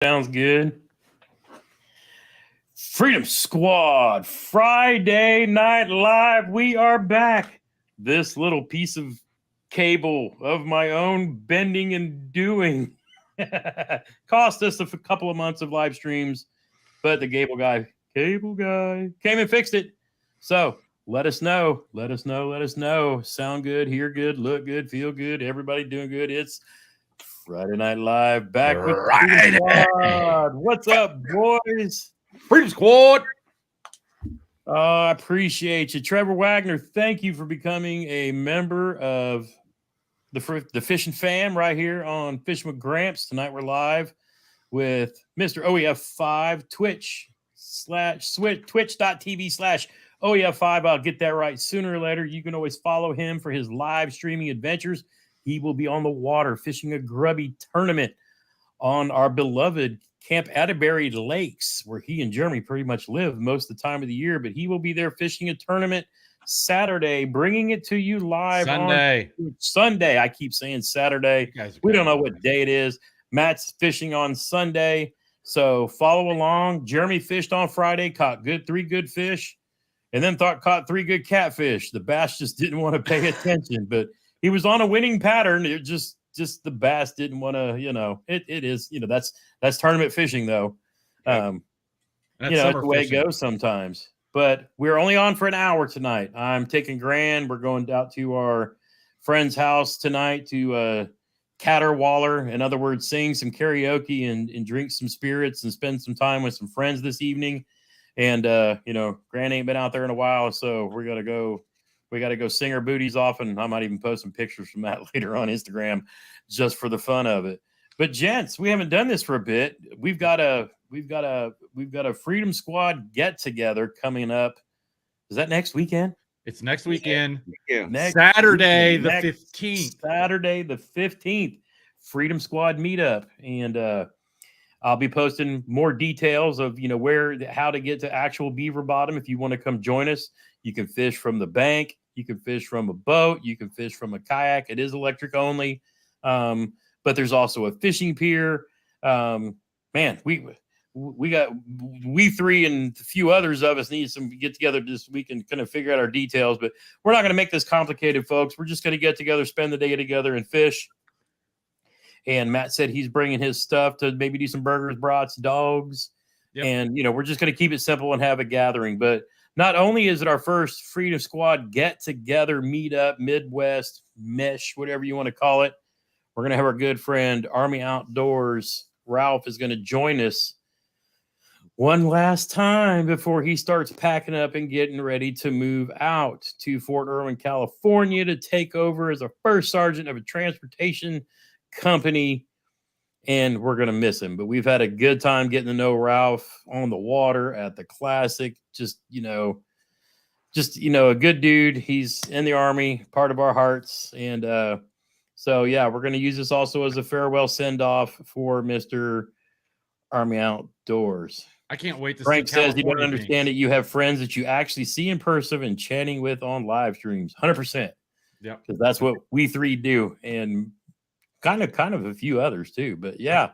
Sounds good. Freedom Squad, Friday Night Live. We are back. This little piece of cable of my own bending and doing cost us a couple of months of live streams, but the cable guy came and fixed it. So let us know. Sound good, hear good, look good, feel good. Everybody doing good. It's Friday Night Live, back with Freedom Squad. What's up, boys? Freedom Squad. I appreciate you. Trevor Wagner, thank you for becoming a member of the Fishing Fam right here on Fishing with Gramps. Tonight we're live with Mr. OEF5, twitch.tv/OEF5. I'll get that right sooner or later. You can always follow him for his live streaming adventures. He will be on the water fishing a grubby tournament on our beloved Camp Atterbury Lakes, where he and Jeremy pretty much live most of the time of the year. But he will be there fishing a tournament Saturday, bringing it to you live Sunday. on Sunday. I keep saying Saturday. We don't know what day it is. Matt's fishing on Sunday, so follow along. Jeremy fished on Friday, caught three good fish, and then caught three good catfish. The bass just didn't want to pay attention, but he was on a winning pattern. It just the bass didn't want to, it is, that's tournament fishing though. It's the way it goes sometimes, but we're only on for an hour tonight. I'm taking Gran. We're going out to our friend's house tonight to caterwaller. In other words, sing some karaoke and drink some spirits and spend some time with some friends this evening. And, Gran ain't been out there in a while. So we got to go sing our booties off, and I might even post some pictures from that later on Instagram just for the fun of it. But gents, we haven't done this for a bit. We've got a Freedom Squad get together coming up. Is that next weekend? It's next weekend. Next Saturday weekend, the 15th. Saturday the 15th. Freedom Squad meetup. And I'll be posting more details of how to get to actual Beaver Bottom. If you want to come join us, you can fish from the bank. You can fish from a boat. You can fish from a kayak. It is electric only, but there's also a fishing pier. We three and a few others of us need some get together this week and kind of figure out our details. But we're not going to make this complicated, folks. We're just going to get together, spend the day together, and fish. And Matt said he's bringing his stuff to maybe do some burgers, brats, dogs. Yep. And, we're just going to keep it simple and have a gathering. But not only is it our first Freedom Squad get-together, meetup, Midwest, mesh, whatever you want to call it, we're going to have our good friend, Army Outdoors. Ralph is going to join us one last time before he starts packing up and getting ready to move out to Fort Irwin, California to take over as a first sergeant of a transportation company. And we're going to miss him, but we've had a good time getting to know Ralph on the water at the Classic. Just a good dude. He's in the Army, part of our hearts. And we're going to use this also as a farewell send-off for Mr. Army Outdoors. I can't wait to Frank see says you don't understand it. You have friends that you actually see in person and chatting with on live streams. 100%. Yeah. Because that's what we three do. And kind of a few others too, but yeah,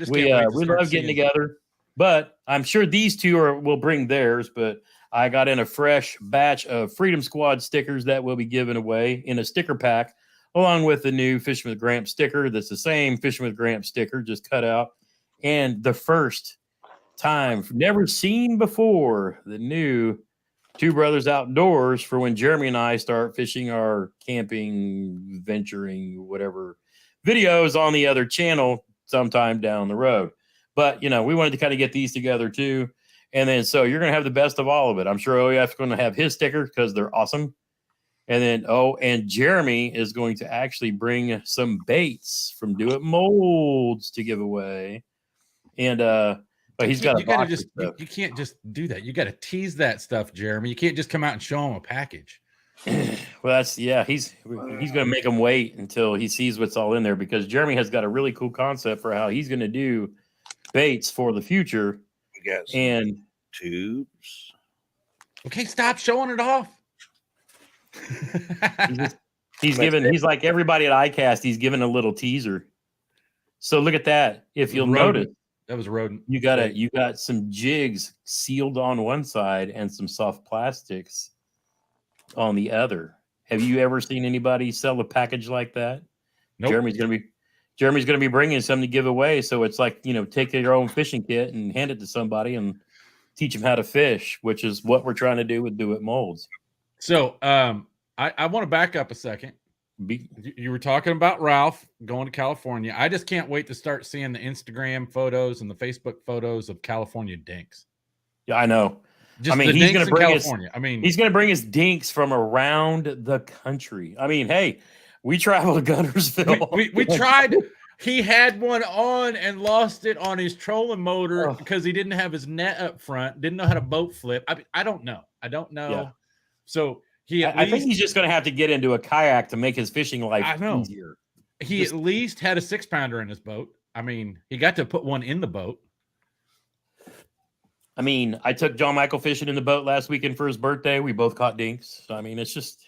we love getting together. But I'm sure these two will bring theirs. But I got in a fresh batch of Freedom Squad stickers that will be given away in a sticker pack, along with the new Fishing with Gramps sticker. That's the same Fishing with Gramps sticker, just cut out, and the first time, never seen before, the new Two Brothers Outdoors for when Jeremy and I start fishing our camping, venturing, whatever videos on the other channel sometime down the road. But, we wanted to kind of get these together too. And then, so you're going to have the best of all of it. I'm sure OEF is going to have his sticker because they're awesome. And then, and Jeremy is going to actually bring some baits from Do It Molds to give away. And, but he's got you can't just do that. You got to tease that stuff, Jeremy. You can't just come out and show him a package. Well, he's going to make him wait until he sees what's all in there, because Jeremy has got a really cool concept for how he's going to do baits for the future. You got and tubes. Okay, stop showing it off. he's like everybody at iCast. He's given a little teaser. So look at that. If you'll notice, That was a rodent. You got some jigs sealed on one side and some soft plastics on the other. Have you ever seen anybody sell a package like that? Nope. Jeremy's gonna be bringing something to give away. So it's like, take your own fishing kit and hand it to somebody and teach them how to fish, which is what we're trying to do with Do It Molds. So I want to back up a second. You were talking about Ralph going to California. I just can't wait to start seeing the Instagram photos and the Facebook photos of California dinks. Yeah, I know. Just he's going to bring California. He's going to bring his dinks from around the country. I mean, hey, we traveled to Guntersville. We tried. He had one on and lost it on his trolling motor because he didn't have his net up front. Didn't know how to boat flip. I don't know. Yeah. So I think he's just going to have to get into a kayak to make his fishing life easier. He at least had a 6-pounder in his boat. I mean, he got to put one in the boat. I mean, I took John Michael fishing in the boat last weekend for his birthday. We both caught dinks. So, I mean, it's just,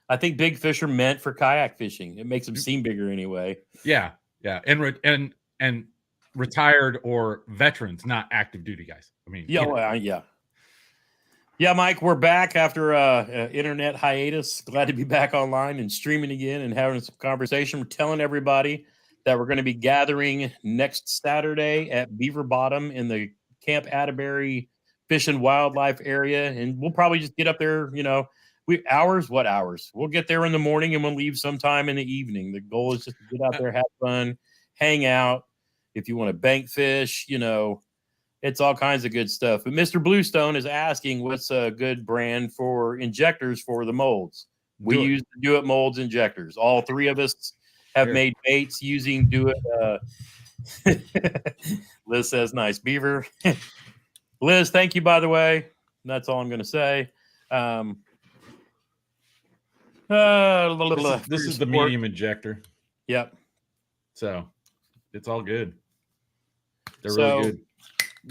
I think big fish are meant for kayak fishing. It makes them seem bigger anyway. Yeah, yeah, and retired or veterans, not active duty guys. I mean, yeah, Mike, we're back after internet hiatus. Glad to be back online and streaming again and having some conversation. We're telling everybody that we're going to be gathering next Saturday at Beaver Bottom in the Camp Atterbury Fish and Wildlife area, and we'll probably just get up there. What hours? We'll get there in the morning and we'll leave sometime in the evening. The goal is just to get out there, have fun, hang out. If you want to bank fish, it's all kinds of good stuff. But Mr. Bluestone is asking what's a good brand for injectors for the molds. We use the Do It Molds injectors. All three of us have made baits using Do It. Liz says, nice beaver. Liz, thank you, by the way. That's all I'm going to say. This is the medium injector. Yep. So it's all good. They're really good.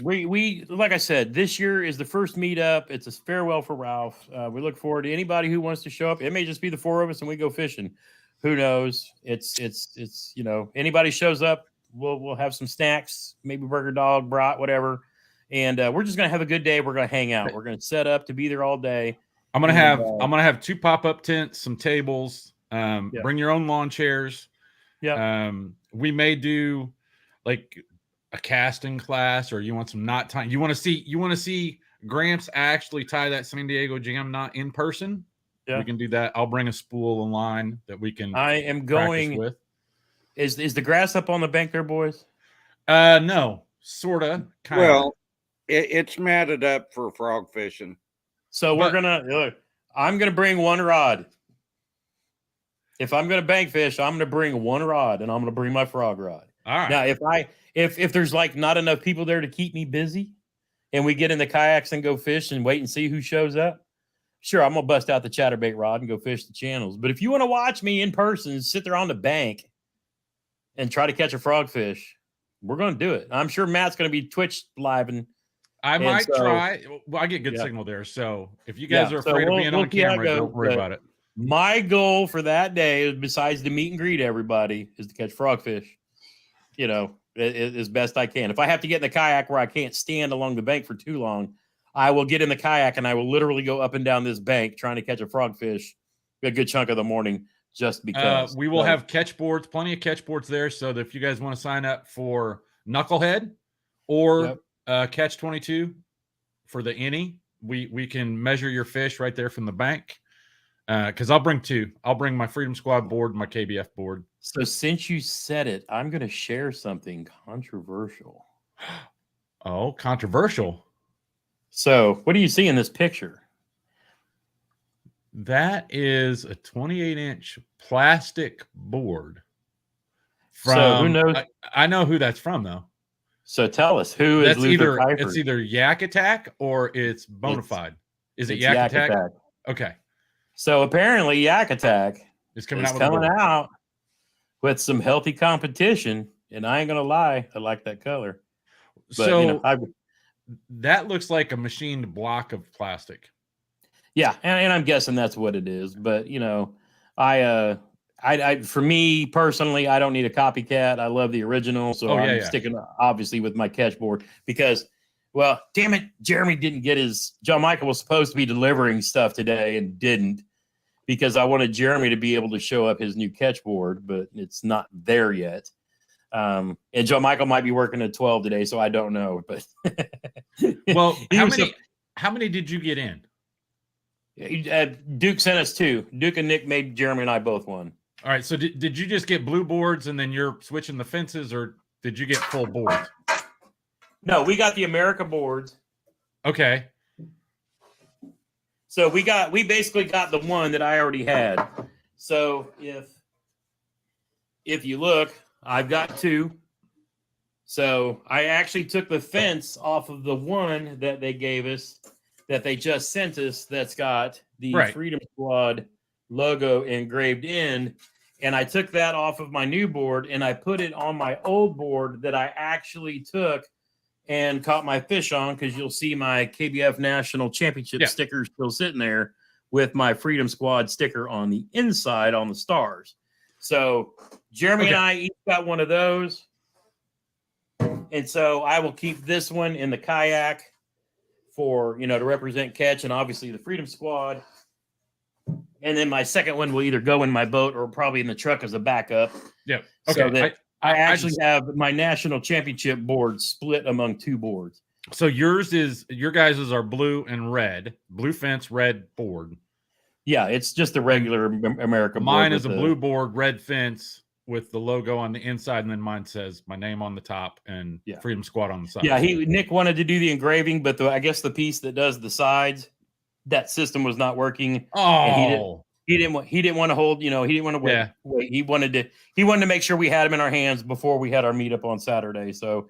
We like I said, this year is the first meetup. It's a farewell for Ralph. We look forward to anybody who wants to show up. It may just be the four of us and we go fishing. Who knows? It's anybody shows up, we'll have some snacks, maybe burger, dog, brat, whatever. And we're just gonna have a good day. We're gonna hang out. We're gonna set up to be there all day. I'm gonna have 2 pop-up tents, some tables. Bring your own lawn chairs. Yeah. We may do like a casting class, or you want some knot tying. You want to see Gramps actually tie that San Diego jam knot in person. Yeah, we can do that. I'll bring a spool and line that we can. I am going with. Is the grass up on the bank there, boys? No, sorta. Kinda. Well, it's matted up for frog fishing. So I'm gonna bring one rod. If I'm gonna bank fish, I'm gonna bring one rod, and I'm gonna bring my frog rod. All right. Now, if there's like not enough people there to keep me busy, and we get in the kayaks and go fish and wait and see who shows up, sure, I'm gonna bust out the chatterbait rod and go fish the channels. But if you want to watch me in person, sit there on the bank and try to catch a frogfish, we're gonna do it. I'm sure Matt's gonna be Twitch live and. I might try. Well, I get good signal there. So if you guys are afraid of being on camera, don't worry about it. My goal for that day, besides to meet and greet everybody, is to catch frogfish. As best I can. If I have to get in the kayak where I can't stand along the bank for too long, I will get in the kayak and I will literally go up and down this bank trying to catch a frogfish a good chunk of the morning just because. We will have catch boards, plenty of catch boards there. So that if you guys want to sign up for Knucklehead or Catch 22 for the innie, we can measure your fish right there from the bank. Because I'll bring 2. I'll bring my Freedom Squad board and my KBF board. So since you said it, I'm going to share something controversial. Oh, controversial. So what do you see in this picture? That is a 28-inch plastic board. So who knows? I know who that's from, though. So tell us who is Luther Kiefer? It's either Yak Attack or it's Bonafide. Is it Yak Attack? Okay. So apparently Yak Attack is coming out with some healthy competition, and I ain't gonna lie, I like that color. But, that looks like a machined block of plastic. Yeah, and I'm guessing that's what it is. But for me personally, I don't need a copycat. I love the original, so I'm sticking obviously with my catch board because, well, damn it, Jeremy didn't get his. John Michael was supposed to be delivering stuff today and didn't because I wanted Jeremy to be able to show up his new catch board, but it's not there yet. And John Michael might be working at 12 today, so I don't know. But well, how many did you get in? Duke sent us 2. Duke and Nick made Jeremy and I both one. All right. So did you just get blue boards and then you're switching the fences, or did you get full boards? No, we got the America boards. Okay. So we basically got the one that I already had. So if you look, I've got 2. So I actually took the fence off of the one that they gave us, that they just sent us, that's got the Freedom Squad logo engraved in. And I took that off of my new board and I put it on my old board that I actually took and caught my fish on, because you'll see my KBF National Championship sticker still sitting there with my Freedom Squad sticker on the inside on the stars. So Jeremy and I each got one of those. And so I will keep this one in the kayak for, to represent catch and obviously the Freedom Squad. And then my second one will either go in my boat or probably in the truck as a backup. Yeah. Okay. So that I actually have my national championship board split among 2 boards. So your guys' are blue and red, blue fence, red board. Yeah, it's just the regular America board. Mine is a blue board, red fence with the logo on the inside, and then mine says my name on the top and Freedom Squad on the side. Yeah, Nick wanted to do the engraving, but I guess the piece that does the sides, that system was not working. Oh, he didn't want to hold, he didn't want to wait. Yeah. He wanted to make sure we had him in our hands before we had our meetup on Saturday. So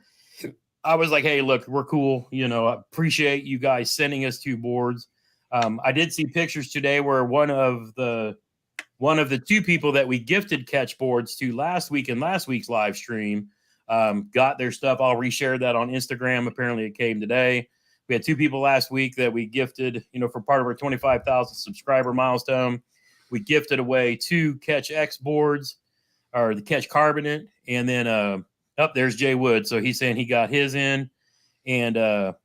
I was like, hey, look, we're cool. I appreciate you guys sending us 2 boards. I did see pictures today where one of the 2 people that we gifted catch boards to last week in last week's live stream got their stuff. I'll reshare that on Instagram. Apparently it came today. We had 2 people last week that we gifted, for part of our 25,000 subscriber milestone. We gifted away 2 Catch X boards, or the Catch Carbonate. And then there's Jay Wood. So he's saying he got his in, and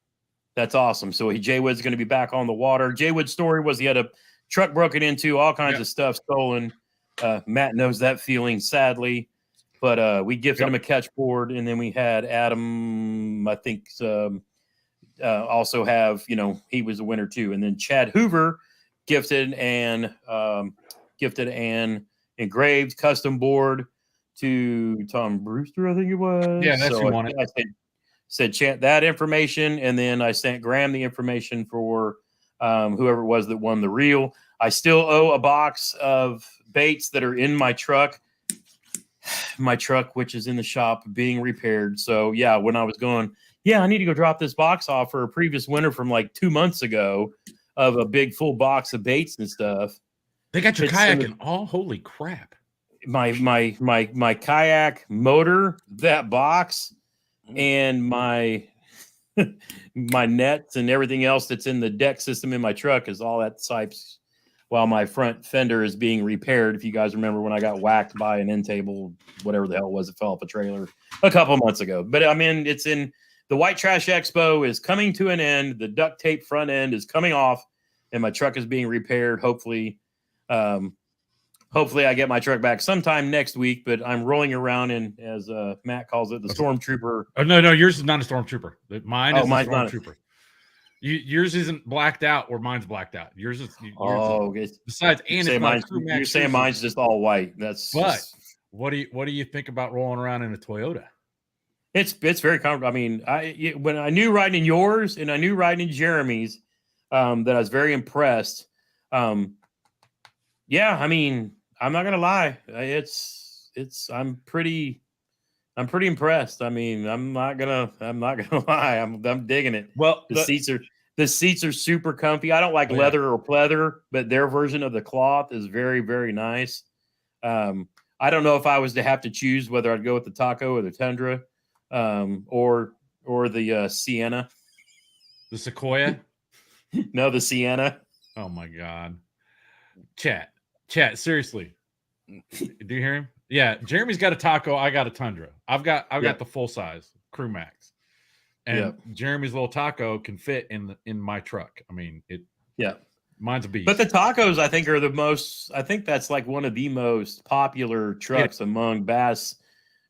that's awesome. So Jay Wood's going to be back on the water. Jay Wood's story was he had a truck broken into, all kinds of stuff stolen. Matt knows that feeling, sadly. But we gifted him a catch board, and then we had Adam, I think, also have, he was a winner too. And then Chad Hoover gifted an engraved custom board to Tom Brewster, I think it was. Yeah, that's who won it. I said Chad that information, and then I sent Graham the information for whoever it was that won the reel. I still owe a box of baits that are in my truck. My truck, which is in the shop being repaired. So yeah, when I was going, I need to go drop this box off for a previous winner from like 2 months ago of a big full box of baits and stuff. They got your kayak and all. Holy crap! My kayak motor, that box, and my my nets and everything else that's in the deck system in my truck is all at Sipes, while my front fender is being repaired. If you guys remember when I got whacked by an end table, whatever the hell it was, it fell off a trailer a couple months ago. But it's in the White Trash Expo is coming to an end. The duct tape front end is coming off, and my truck is being repaired. Hopefully I get my truck back sometime next week, but I'm rolling around in, as Matt calls it, the Stormtrooper. Oh, no, yours is not a Stormtrooper. Mine is a Stormtrooper. Yours isn't blacked out, or mine's blacked out. Yours is. Besides, and you're saying mine's just all white. What do you think about rolling around in a Toyota? It's very comfortable. I mean, when I knew riding in yours and I knew riding in Jeremy's, that I was very impressed. Yeah, I mean, I'm not gonna lie. I'm pretty impressed. I mean, I'm not gonna lie. I'm digging it. Well, the seats are super comfy. I don't like leather or pleather, but their version of the cloth is very, very nice. I don't know if I was to have to choose whether I'd go with the Taco or the Tundra, or the Sienna. The Sequoia? No, the Sienna. Oh my God. Chat, seriously. Do you hear him? Yeah, Jeremy's got a Taco. I got a Tundra. I've got the full size Crew Max, and Jeremy's little Taco can fit in my truck. I mean, mine's a beast. But the Tacos, I think, are the most. I think that's like one of the most popular trucks among bass,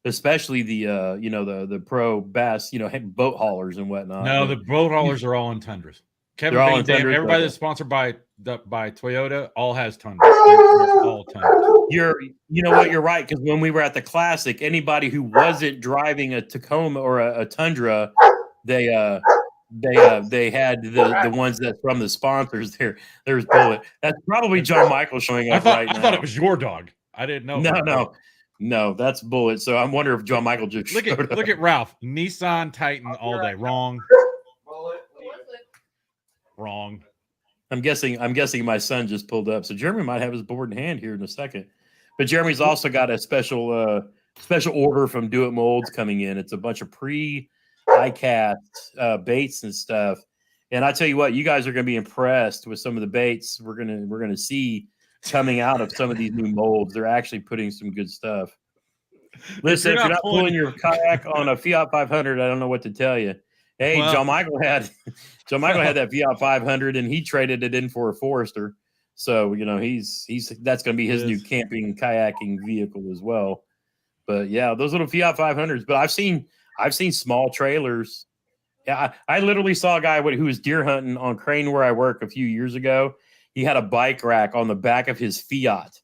especially the the pro bass boat haulers and whatnot. No, the boat haulers are all in Tundras. Kevin They're all Van in Dam, Tundras? everybody Okay. that's sponsored by Toyota all has Tundras. They're all Tundras. You know what? You're right, because when we were at the Classic, anybody who wasn't driving a Tacoma or a Tundra, they had the ones that's from the sponsors. There's Bullet. That's probably John Michael showing up right now. I thought it was your dog. I didn't know. No, that's Bullet. So I'm wondering if John Michael just look at Ralph. Nissan Titan all day. Wrong. Wrong. I'm guessing my son just pulled up. So Jeremy might have his board in hand here in a second. But Jeremy's also got a special order from Do It Molds coming in. It's a bunch of ICAST baits and stuff. And I tell you what, you guys are going to be impressed with some of the baits we're gonna see coming out of some of these new molds. They're actually putting some good stuff. Listen, if you're not pulling your kayak on a Fiat 500, I don't know what to tell you. Hey, well, John Michael had that Fiat 500, and he traded it in for a Forester. So he's that's going to be his new camping kayaking vehicle as well. But yeah, those little Fiat 500s. But I've seen small trailers. Yeah, I literally saw a guy who was deer hunting on Crane where I work a few years ago. He had a bike rack on the back of his Fiat,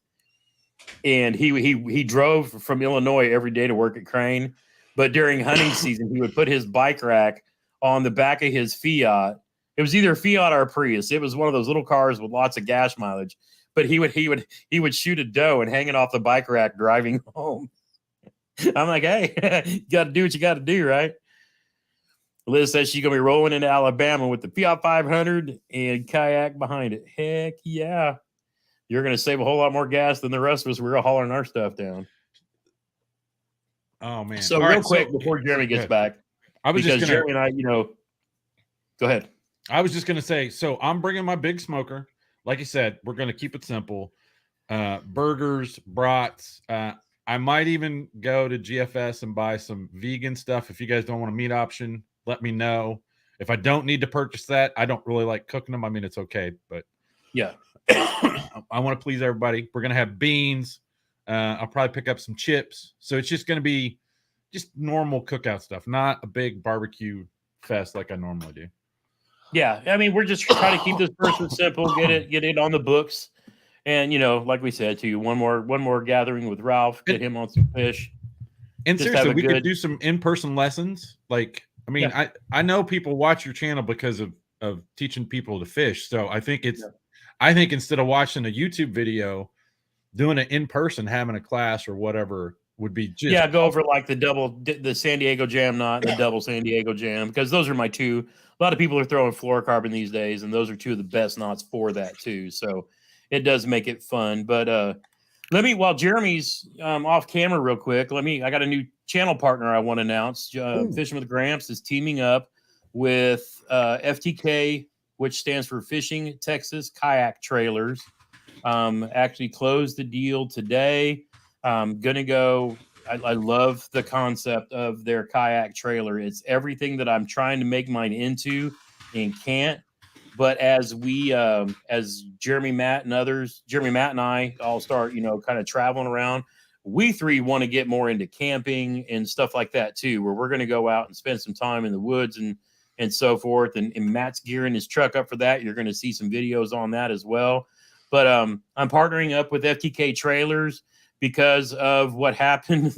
and he drove from Illinois every day to work at Crane. But during hunting season, he would put his bike rack on the back of his Fiat. It was either a Fiat or a Prius. It was one of those little cars with lots of gas mileage. But he would shoot a doe and hang it off the bike rack driving home. I'm like, hey, you got to do what you got to do, right? Liz says she's going to be rolling into Alabama with the Fiat 500 and kayak behind it. Heck yeah. You're going to save a whole lot more gas than the rest of us. We're hauling our stuff down. Oh, man. So real quick, before Jeremy gets back, Jeremy and I, go ahead. I was just going to say, so I'm bringing my big smoker. Like you said, we're going to keep it simple. Burgers, brats. I might even go to GFS and buy some vegan stuff. If you guys don't want a meat option, let me know. If I don't need to purchase that, I don't really like cooking them. I mean, it's okay, but yeah, I want to please everybody. We're going to have beans. I'll probably pick up some chips. So it's just going to be just normal cookout stuff, not a big barbecue fest like I normally do. Yeah, I mean, we're just trying to keep this person simple, get it on the books, and like we said to you, one more gathering with Ralph, get him on some fish. And seriously, we could do some in-person lessons. Like, I mean, I know people watch your channel because of teaching people to fish. So I think I think instead of watching a YouTube video, doing it in person, having a class or whatever would be just go over like the San Diego Jam knot and the double San Diego Jam, because those are my two. A lot of people are throwing fluorocarbon these days, and those are two of the best knots for that too. So it does make it fun. But while Jeremy's off camera real quick, I got a new channel partner I want to announce. Fishing with Gramps is teaming up with FTK, which stands for Fishing Texas Kayak Trailers. Actually closed the deal today. Gonna go. I love the concept of their kayak trailer. It's everything that I'm trying to make mine into and can't. But as as Jeremy, Matt, and I all start, kind of traveling around, we three want to get more into camping and stuff like that too, where we're going to go out and spend some time in the woods and so forth. And Matt's gearing his truck up for that. You're going to see some videos on that as well. But I'm partnering up with FTK Trailers because of what happened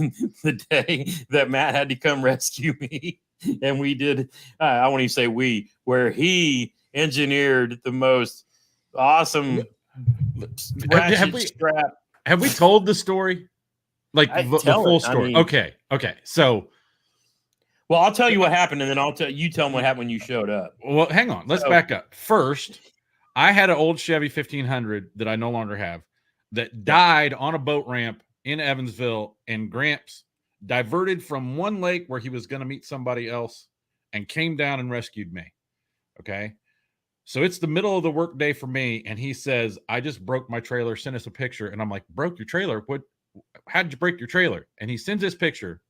the day that Matt had to come rescue me. And we did, I won't even say where he engineered the most awesome strap. Have we told the story? Like the full story? Okay. So. Well, I'll tell you what happened, and then you tell them what happened when you showed up. Well, hang on. Let's back up. First, I had an old Chevy 1500 that I no longer have that died on a boat ramp in Evansville, and Gramps diverted from one lake where he was going to meet somebody else and came down and rescued me. Okay. So it's the middle of the work day for me. And he says, I just broke my trailer. Send us a picture. And I'm like, broke your trailer? How did you break your trailer? And he sends this picture.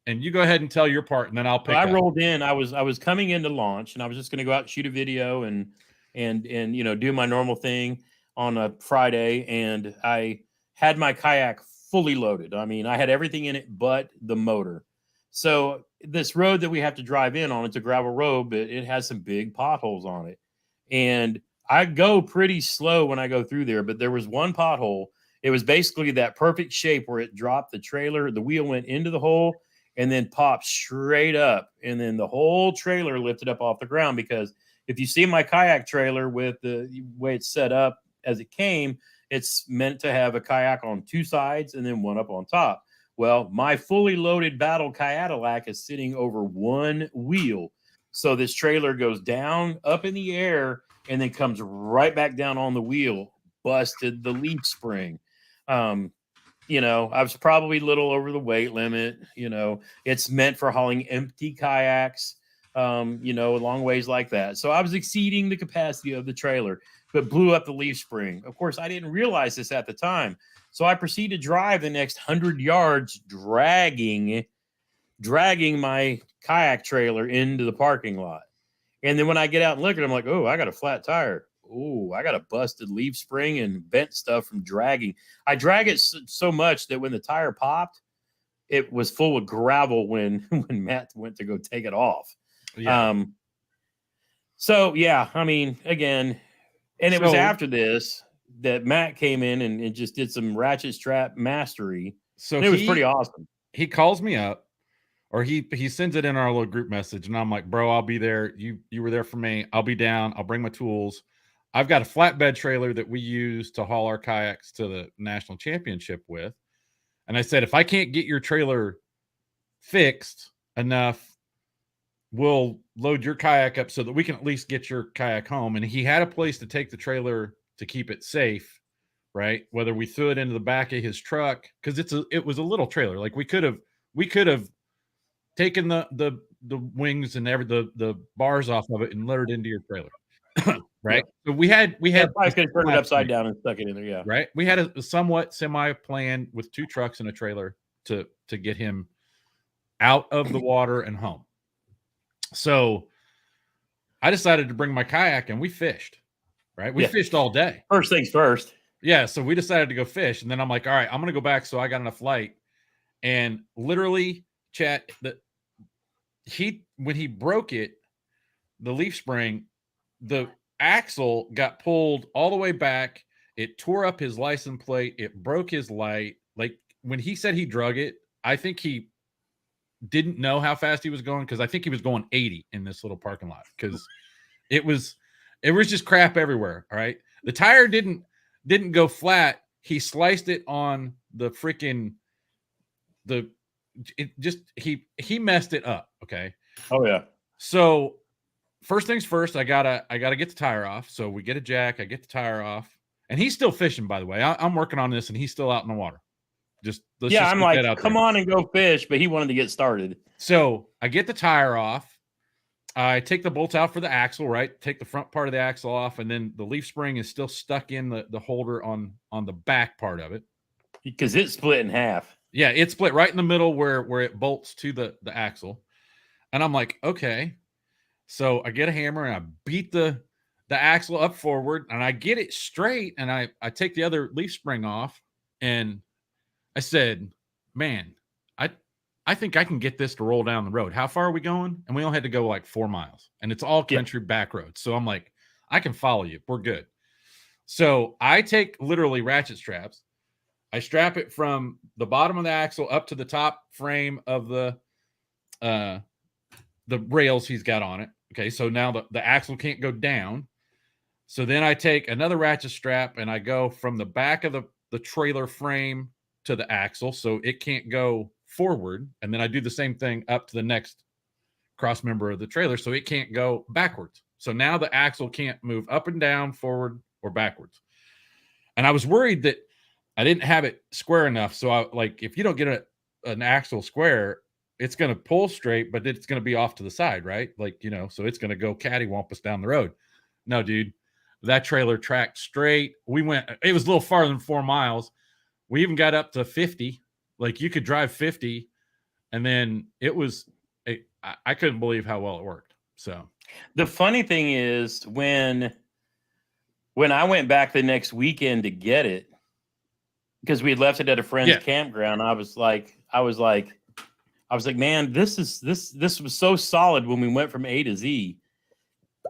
And you go ahead and tell your part, and then I'll pick Well, I up. rolled in. I was coming into launch, and I was just going to go out and shoot a video and do my normal thing on a Friday. And I had my kayak fully loaded. I mean, I had everything in it but the motor. So this road that we have to drive in on, it's a gravel road, but it has some big potholes on it. And I go pretty slow when I go through there, but there was one pothole. It was basically that perfect shape where it dropped the trailer, the wheel went into the hole and then popped straight up. And then the whole trailer lifted up off the ground, because if you see my kayak trailer with the way it's set up as it came, it's meant to have a kayak on two sides and then one up on top. Well, my fully loaded Battle Cadillac is sitting over one wheel. So this trailer goes down up in the air and then comes right back down on the wheel, busted the leaf spring. I was probably a little over the weight limit. It's meant for hauling empty kayaks, long ways like that. So I was exceeding the capacity of the trailer, but blew up the leaf spring. Of course, I didn't realize this at the time. So I proceeded to drive the next 100 yards, dragging my kayak trailer into the parking lot. And then when I get out and look at it, I'm like, oh, I got a flat tire. Oh, I got a busted leaf spring and bent stuff from dragging. I drag it so much that when the tire popped, it was full of gravel when Matt went to go take it off. Yeah. Again, and it was after this that Matt came in and just did some ratchet strap mastery. So it was pretty awesome. He calls me up, or he sends it in our little group message, and I'm like, bro, I'll be there. You were there for me. I'll be down. I'll bring my tools. I've got a flatbed trailer that we use to haul our kayaks to the national championship with. And I said, if I can't get your trailer fixed enough, we'll load your kayak up so that we can at least get your kayak home. And he had a place to take the trailer to keep it safe, right? Whether we threw it into the back of his truck, because it was a little trailer. Like we could have taken the wings and the bars off of it and loaded it into your trailer. Right. Yeah. So we had I could turn it upside down and stuck it in there. Yeah. Right. We had a somewhat semi plan with 2 trucks and a trailer to get him out of the water and home. So I decided to bring my kayak and we fished. Right. We fished all day. First things first. Yeah. So we decided to go fish. And then I'm like, all right, I'm going to go back. So I got enough light. And literally, chat, when he broke it, the leaf spring, the axle got pulled all the way back. It tore up his license plate. It broke his light. Like when he said he drug it, I think he didn't know how fast he was going, because I think he was going 80 in this little parking lot, because it was just crap everywhere. All right. The tire didn't go flat. He sliced it on the freaking he messed it up. Okay. Oh yeah. So first things first, I gotta get the tire off. So we get a jack, I get the tire off, and he's still fishing, by the way. I'm working on this and he's still out in the water. I'm like, come on and go fish, but he wanted to get started. So I get the tire off. I take the bolts out for the axle, right? Take the front part of the axle off, and then the leaf spring is still stuck in the holder on the back part of it. Because it's split in half. Yeah, it's split right in the middle where it bolts to the axle. And I'm like, okay. So I get a hammer and I beat the axle up forward and I get it straight, and I take the other leaf spring off, and I said, man, I think I can get this to roll down the road. How far are we going? And we only had to go like 4 miles, and it's all country back roads. So I'm like, I can follow you. We're good. So I take literally ratchet straps. I strap it from the bottom of the axle up to the top frame of the rails he's got on it. Okay. So now the axle can't go down. So then I take another ratchet strap and I go from the back of the trailer frame to the axle, so it can't go forward. And then I do the same thing up to the next cross member of the trailer, so it can't go backwards. So now the axle can't move up and down, forward or backwards. And I was worried that I didn't have it square enough. So if you don't get an axle square, it's going to pull straight, but it's going to be off to the side, right? So it's going to go cattywampus down the road. No, dude, that trailer tracked straight. We went, it was a little farther than 4 miles. We even got up to 50. Like you could drive 50. And then it was, I couldn't believe how well it worked. So the funny thing is when I went back the next weekend to get it, because we had left it at a friend's campground, I was like, man, this was so solid when we went from A to Z.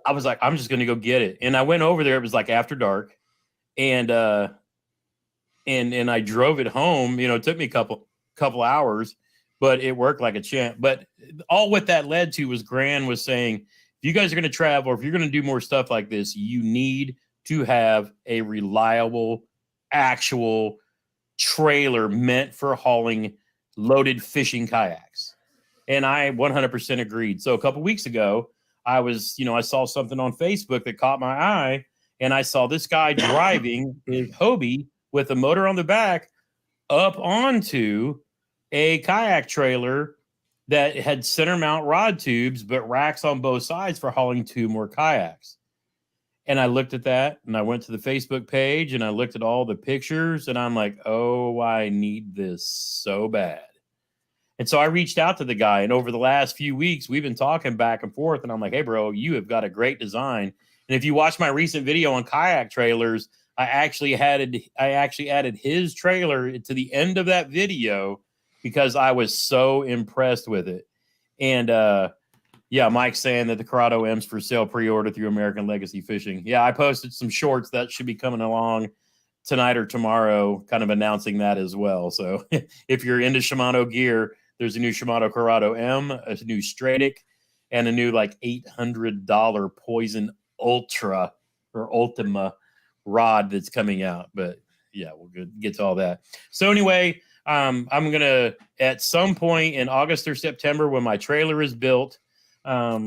I was like, I'm just going to go get it. And I went over there. It was like after dark, and I drove it home. You know, it took me a couple hours, but it worked like a champ. But all what that led to was Gran was saying, if you guys are going to travel, or if you're going to do more stuff like this, you need to have a reliable, actual trailer meant for hauling loaded fishing kayaks. And I 100% agreed. So a couple weeks ago, I saw something on Facebook that caught my eye, and I saw this guy driving his Hobie with a motor on the back up onto a kayak trailer that had center mount rod tubes, but racks on both sides for hauling 2 more kayaks. And I looked at that, and I went to the Facebook page, and I looked at all the pictures, and I'm like, oh, I need this so bad. And so I reached out to the guy, and over the last few weeks, we've been talking back and forth, and I'm like, hey, bro, you have got a great design. And if you watch my recent video on kayak trailers, I actually added his trailer to the end of that video because I was so impressed with it. And yeah, Mike's saying that the Corrado M's for sale pre-order through American Legacy Fishing. Yeah, I posted some shorts that should be coming along tonight or tomorrow, kind of announcing that as well. So if you're into Shimano gear, there's a new Shimano Corrado M, a new Stradic, and a new like $800 Poison Ultra or Ultima rod that's coming out. But yeah, we'll get to all that. So anyway, I'm going to, at some point in August or September when my trailer is built, let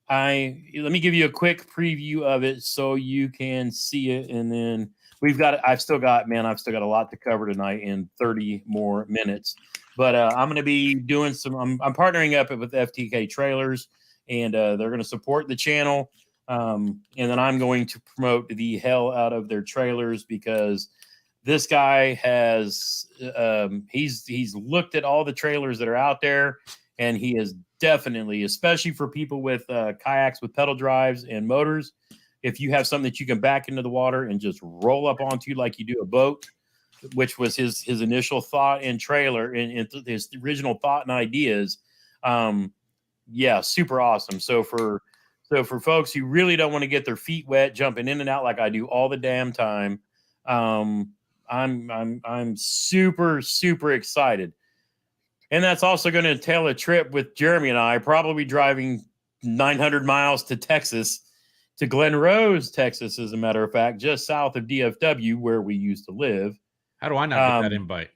me give you a quick preview of it so you can see it. And then I've still got a lot to cover tonight in 30 more minutes. But I'm going to be doing I'm partnering up with FTK Trailers, and they're going to support the channel. And then I'm going to promote the hell out of their trailers because this guy has he's looked at all the trailers that are out there, and he is definitely, especially for people with kayaks with pedal drives and motors, if you have something that you can back into the water and just roll up onto like you do a boat, which was his initial thought and trailer and his original thought and ideas. Yeah, super awesome. So for folks who really don't want to get their feet wet jumping in and out like I do all the damn time, I'm super, super excited. And that's also going to entail a trip with Jeremy and I, probably driving 900 miles to Texas, to Glen Rose, Texas, as a matter of fact, just south of DFW, where we used to live. How do I not get that invite?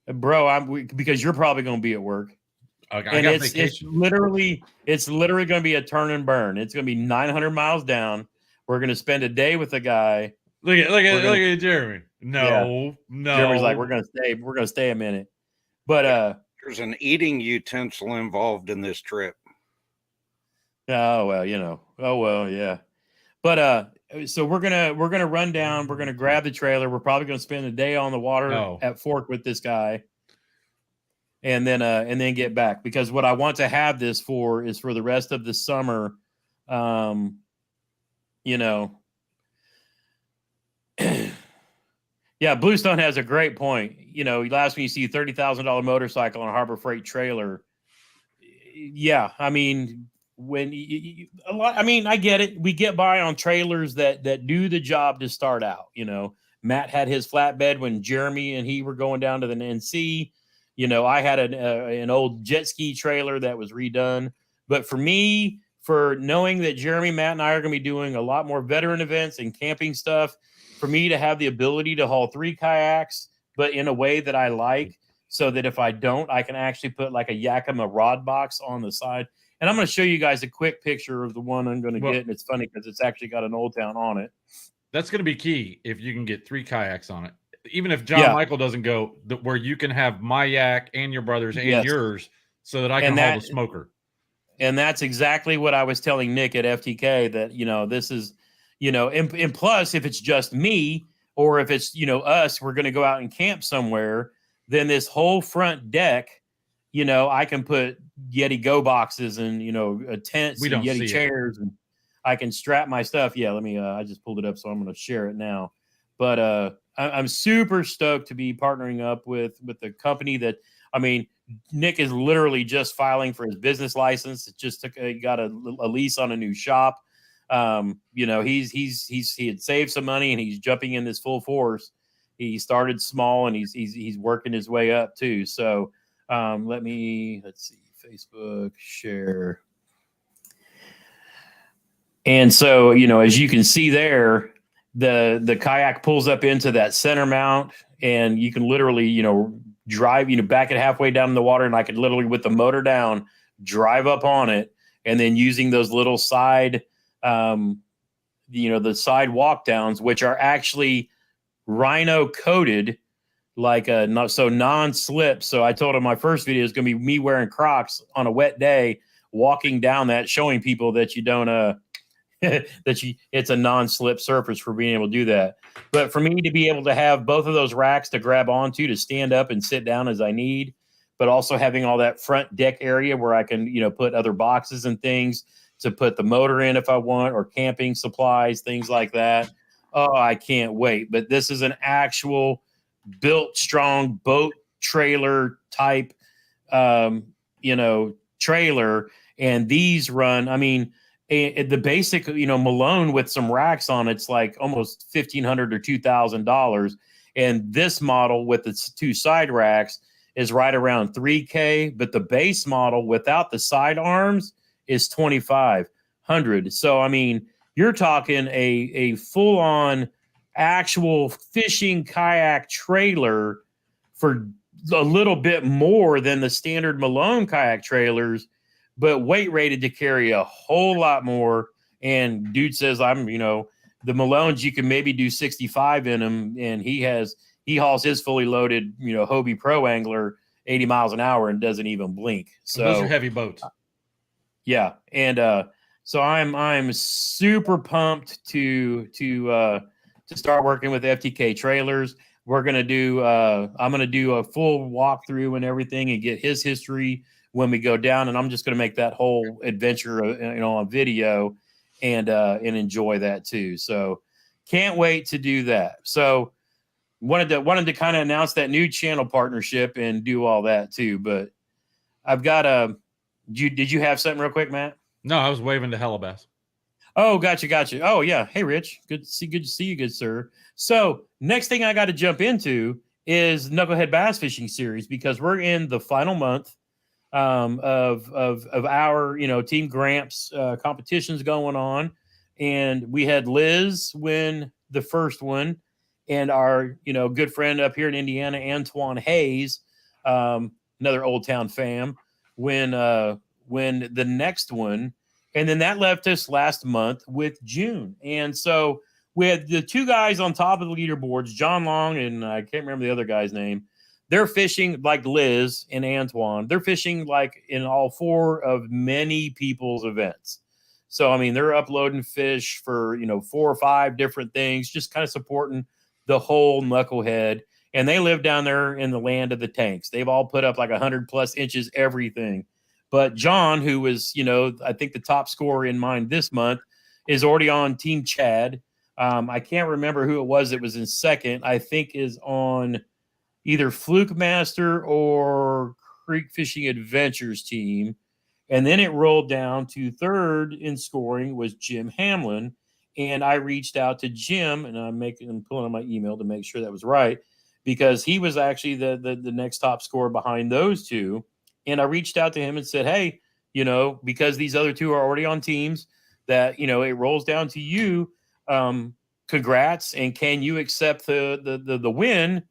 Bro, because you're probably going to be at work. Okay, and it's literally going to be a turn and burn. It's going to be 900 miles down. We're going to spend a day with the guy. Look at Jeremy. No. Jeremy's like, we're going to stay a minute. But there's an eating utensil involved in this trip. Oh well, yeah. But so we're gonna run down. We're gonna grab the trailer. We're probably gonna spend a day on the water at Fork with this guy, and then get back, because what I want to have this for is for the rest of the summer. Yeah, Bluestone has a great point. Last when you see $30,000 motorcycle on a Harbor Freight trailer. Yeah, I mean, I get it. We get by on trailers that do the job to start out. Matt had his flatbed when Jeremy and he were going down to the NC. I had an old jet ski trailer that was redone. But for me, for knowing that Jeremy, Matt, and I are going to be doing a lot more veteran events and camping stuff, for me to have the ability to haul 3 kayaks, but in a way that I like, so that if I don't, I can actually put like a Yakima rod box on the side. And I'm going to show you guys a quick picture of the one I'm going to get. And it's funny because it's actually got an Old Town on it. That's going to be key if you can get 3 kayaks on it. Even if John Michael doesn't go, where you can have my yak and your brother's and yours, so that I can haul the smoker. And that's exactly what I was telling Nick at FTK, that, this is, and plus, if it's just me, or if it's, us, we're going to go out and camp somewhere, then this whole front deck, I can put Yeti Go boxes and, tents We and don't Yeti see it. chairs, and I can strap my stuff. Yeah, let me, I just pulled it up, so I'm going to share it now. But I'm super stoked to be partnering up with the company that, Nick is literally just filing for his business license. It just took, he got a lease on a new shop. He had saved some money and he's jumping in this full force. He started small and he's working his way up too. So let's see, Facebook share. And so, as you can see there, the kayak pulls up into that center mount, and you can literally, drive, back it halfway down in the water, and I could literally, with the motor down, drive up on it, and then using those little side, the side walk downs, which are actually rhino coated, like non-slip. So I told him my first video is going to be me wearing Crocs on a wet day, walking down that, showing people that you don't it's a non-slip surface for being able to do that. But for me to be able to have both of those racks to grab onto, to stand up and sit down as I need, but also having all that front deck area where I can, put other boxes and things to put the motor in if I want, or camping supplies, things like that. Oh, I can't wait. But this is an actual built strong boat trailer type, trailer. And these run, the basic, Malone with some racks on it's like almost $1,500 or $2,000, and this model with its two side racks is right around $3,000. But the base model without the side arms is $2,500. So you're talking a full on actual fishing kayak trailer for a little bit more than the standard Malone kayak trailers, but weight rated to carry a whole lot more. And dude says, the Malones, you can maybe do 65 in them. And he hauls his fully loaded, Hobie Pro Angler 80 miles an hour and doesn't even blink. So those are heavy boats. Yeah. And, so I'm super pumped to start working with FTK trailers. We're going to do, I'm going to do a full walkthrough and everything and get his history when we go down, and I'm just going to make that whole adventure, on video, and enjoy that too. So can't wait to do that. So wanted to kind of announce that new channel partnership and do all that too. But I've got did you have something real quick, Matt? No, I was waving to Hellabass. Oh, gotcha. Oh yeah. Hey, Rich. Good to see you, good sir. So next thing I got to jump into is Knucklehead Bass Fishing Series, because we're in the final month of our Team Gramps competitions going on, and we had Liz win the first one, and our good friend up here in Indiana, Antoine Hayes, another Old Town fam, win the next one, and then that left us last month with June. And so we had the two guys on top of the leaderboards, John Long and I can't remember the other guy's name. They're fishing like Liz and Antoine. They're fishing like in all four of many people's events. So, they're uploading fish for, 4 or 5 different things, just kind of supporting the whole knucklehead. And they live down there in the land of the tanks. They've all put up like 100+ inches, everything. But John, who was, I think the top scorer in mine this month, is already on Team Chad. I can't remember who it was that was in second. I think is on either Fluke Master or Creek Fishing Adventures team. And then it rolled down to third in scoring was Jim Hamlin. And I reached out to Jim, and I'm pulling on my email to make sure that was right, because he was actually the next top scorer behind those two. And I reached out to him and said, hey, because these other two are already on teams, that, it rolls down to you. Congrats. And can you accept the win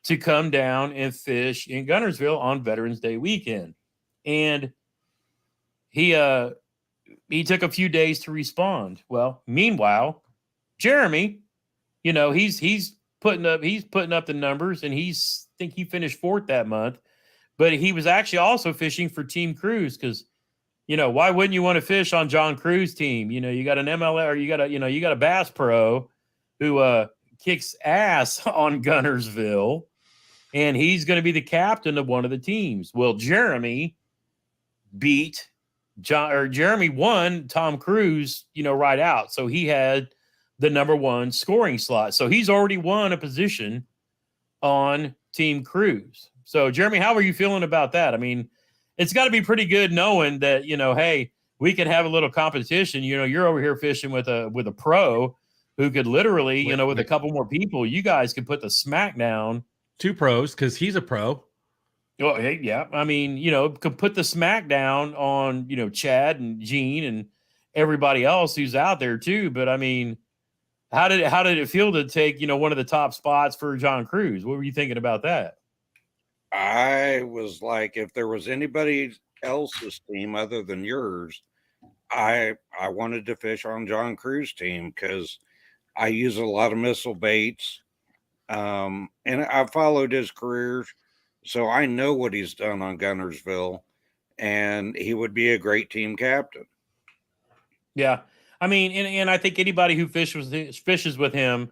to come down and fish in Guntersville on Veterans Day weekend? And he took a few days to respond. Well, meanwhile, Jeremy, he's putting up the numbers, and I think he finished 4th that month, but he was actually also fishing for Team Cruise, because why wouldn't you want to fish on John Cruz' team? You got an MLA or you got a Bass Pro who kicks ass on Gunnersville, and he's going to be the captain of one of the teams. Well, Jeremy won Tom Cruise, right out. So he had the number one scoring slot. So he's already won a position on Team Cruise. So Jeremy, how are you feeling about that? I mean, it's got to be pretty good knowing that, hey, we could have a little competition. You're over here fishing with a pro who could literally, with a couple more people, you guys could put the smack down. 2 pros, because he's a pro. Oh, hey, yeah. I mean, could put the smack down on, Chad and Gene and everybody else who's out there too. But I mean, how did it feel to take, one of the top spots for John Cruz? What were you thinking about that? I was like, if there was anybody else's team other than yours, I wanted to fish on John Cruz' team because I use a lot of missile baits. And I followed his career, so I know what he's done on Gunnersville, and he would be a great team captain. Yeah. I mean, and I think anybody who fishes with him,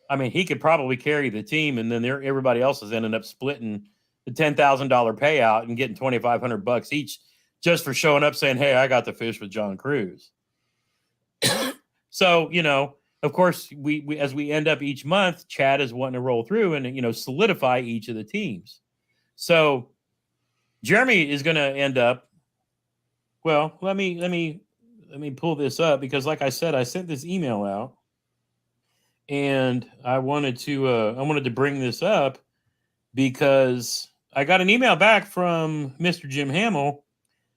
I mean, he could probably carry the team, and then everybody else is ending up splitting the $10,000 payout and getting $2,500 each just for showing up saying, hey, I got to fish with John Cruz. So, of course, we as we end up each month, Chad is wanting to roll through and, solidify each of the teams. So Jeremy is going to end up, well, let me pull this up because like I said, I sent this email out and I wanted to bring this up because I got an email back from Mr. Jim Hamill,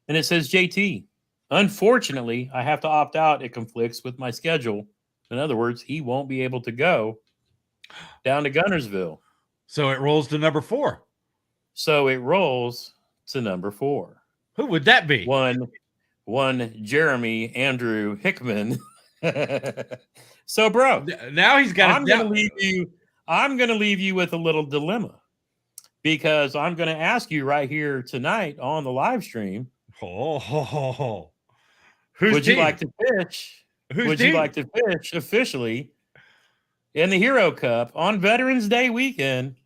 and it says, JT, unfortunately, I have to opt out. It conflicts with my schedule. In other words, he won't be able to go down to Gunnersville. So it rolls to number 4. So it rolls to number 4. Who would that be? One Jeremy Andrew Hickman. So, bro, now he's got. I'm going to leave you with a little dilemma. Because I'm going to ask you right here tonight on the live stream. Would you like to fish? Would you like to fish officially in the Hero Cup on Veterans Day weekend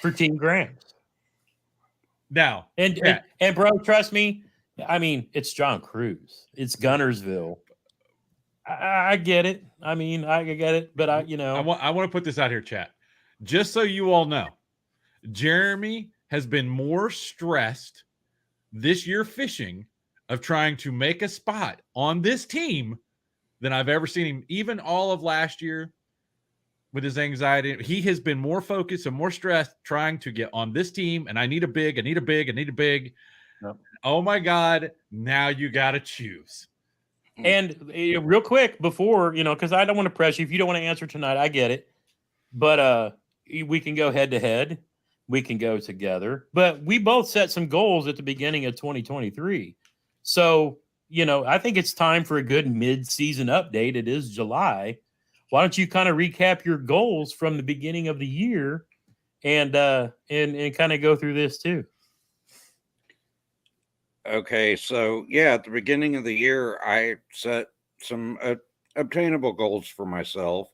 for Team Gramps? Now, and bro, trust me. I mean, it's John Cruz. It's Gunnersville. I get it. I mean, I get it, but I want to put this out here, chat, just so you all know. Jeremy has been more stressed this year fishing of trying to make a spot on this team than I've ever seen him. Even all of last year with his anxiety, he has been more focused and more stressed trying to get on this team. And I need a big. Yep. Oh my God. Now you got to choose. And real quick before, because I don't want to press you. If you don't want to answer tonight, I get it. But we can go head to head. We can go together, but we both set some goals at the beginning of 2023. So, I think it's time for a good mid-season update. It is July. Why don't you kind of recap your goals from the beginning of the year and kind of go through this too? Okay. So at the beginning of the year, I set some obtainable goals for myself.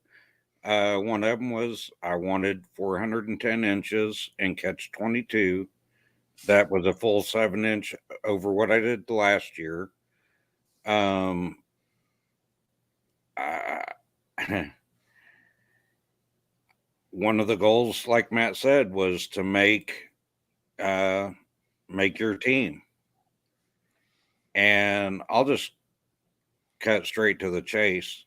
One of them was I wanted 410 inches and catch 22. That was a full 7-inch over what I did last year. One of the goals, like Matt said, was to make your team. And I'll just cut straight to the chase.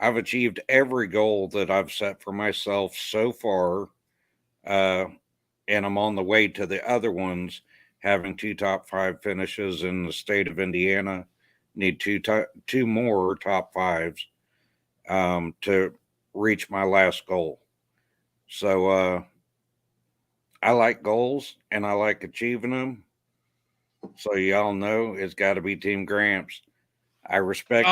I've achieved every goal that I've set for myself so far. And I'm on the way to the other ones, having 2 top 5 finishes in the state of Indiana. Need 2 more top 5s to reach my last goal. So I like goals and I like achieving them. So y'all know it's got to be Team Gramps. I respect.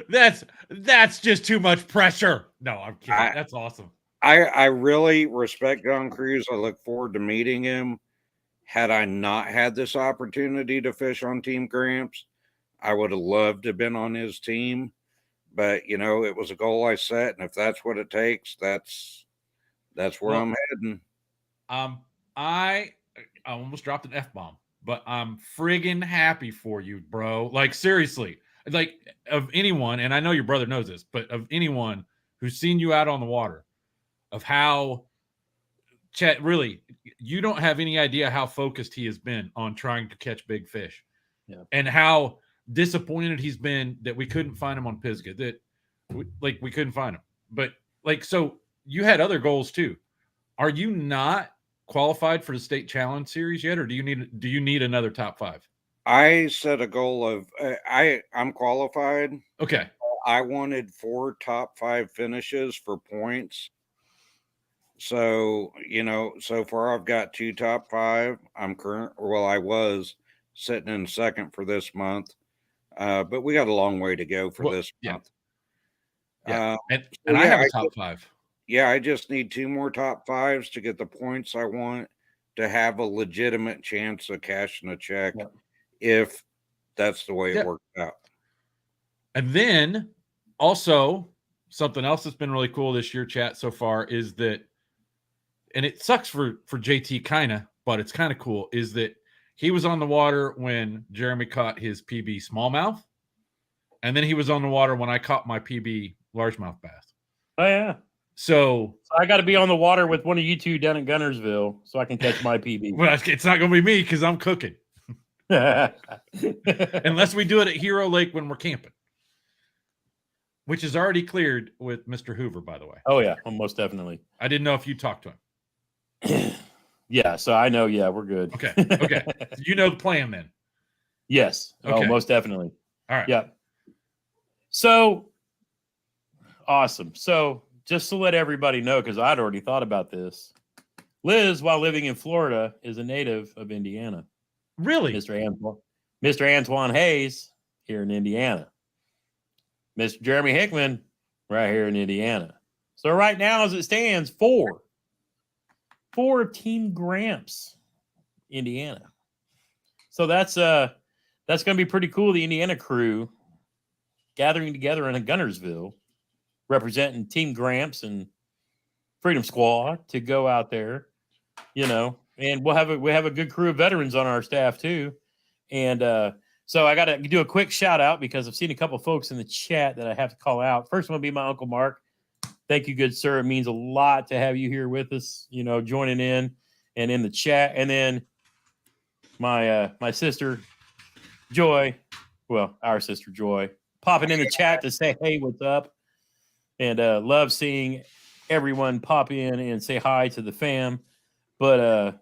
That's just too much pressure. No, I'm kidding. That's awesome. I really respect John Cruz. I look forward to meeting him. had I not had this opportunity to fish on Team Gramps, I would have loved to have been on his team. But, you know, it was a goal I set. And if that's what it takes, that's where I'm heading. I almost dropped an F-bomb, but I'm friggin' happy for you, bro. Like, seriously, like, of anyone, and I know your brother knows this, but of anyone who's seen you out on the water, of how, Chet, really, you don't have any idea how focused he has been on trying to catch big fish. Yeah. And how disappointed he's been that we couldn't find him on Pisgah, that we couldn't find him. But, like, so you had other goals too. Are you not qualified for the state challenge series yet, or do you need another top 5? I set a goal of I'm qualified. Okay. I wanted 4 top 5 finishes for points. So, you know, so far I've got 2 top 5. I was sitting in second for this month. But we got a long way to go for this month. Yeah. And I have a top 5. Yeah, I just need 2 more top 5s to get the points I want to have a legitimate chance of cashing a check if that's the way it works out. And then also something else that's been really cool this year, chat, so far is that, and it sucks for JT kinda, but it's kind of cool, is that he was on the water when Jeremy caught his PB smallmouth, and then he was on the water when I caught my PB largemouth bass. Oh yeah. So I got to be on the water with one of you two down in Gunnersville so I can catch my PB. Well, it's not going to be me because I'm cooking. Unless we do it at Hero Lake when we're camping, which is already cleared with Mr. Hoover, by the way. Oh yeah, well, most definitely. I didn't know if you talked to him. Yeah, so I know. Yeah, we're good. Okay. You know the plan then. Yes. Okay. Oh, most definitely. All right. Yeah. So awesome. So just to let everybody know, because I'd already thought about this, Liz, while living in Florida, is a native of Indiana. Really? Mr. Antoine Hayes here in Indiana. Mr. Jeremy Hickman right here in Indiana. So right now, as it stands, 4 of Team Gramps, Indiana. So that's going to be pretty cool. The Indiana crew gathering together in Gunnersville, representing Team Gramps and Freedom Squad to go out there, you know, and we have a good crew of veterans on our staff too. And so I got to do a quick shout out because I've seen a couple of folks in the chat that I have to call out. First one will be my Uncle Mark. Thank you, good sir. It means a lot to have you here with us, you know, joining in and in the chat. And then my sister Joy, well, our sister Joy, popping in the chat to say, hey, what's up? And love seeing everyone pop in and say hi to the fam. But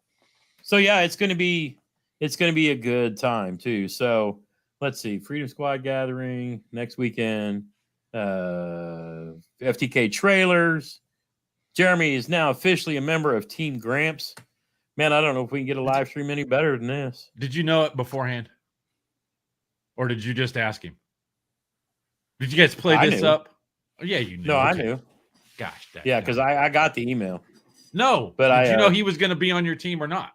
so yeah, it's gonna be a good time too. So let's see, Freedom Squad gathering next weekend. FTK trailers. Jeremy is now officially a member of Team Gramps. Man, I don't know if we can get a live stream any better than this. Did you know it beforehand? Or did you just ask him? Did you guys play this up? Oh, yeah, you knew. No, I knew. Gosh, yeah, because I got the email. No, but did you know he was going to be on your team or not?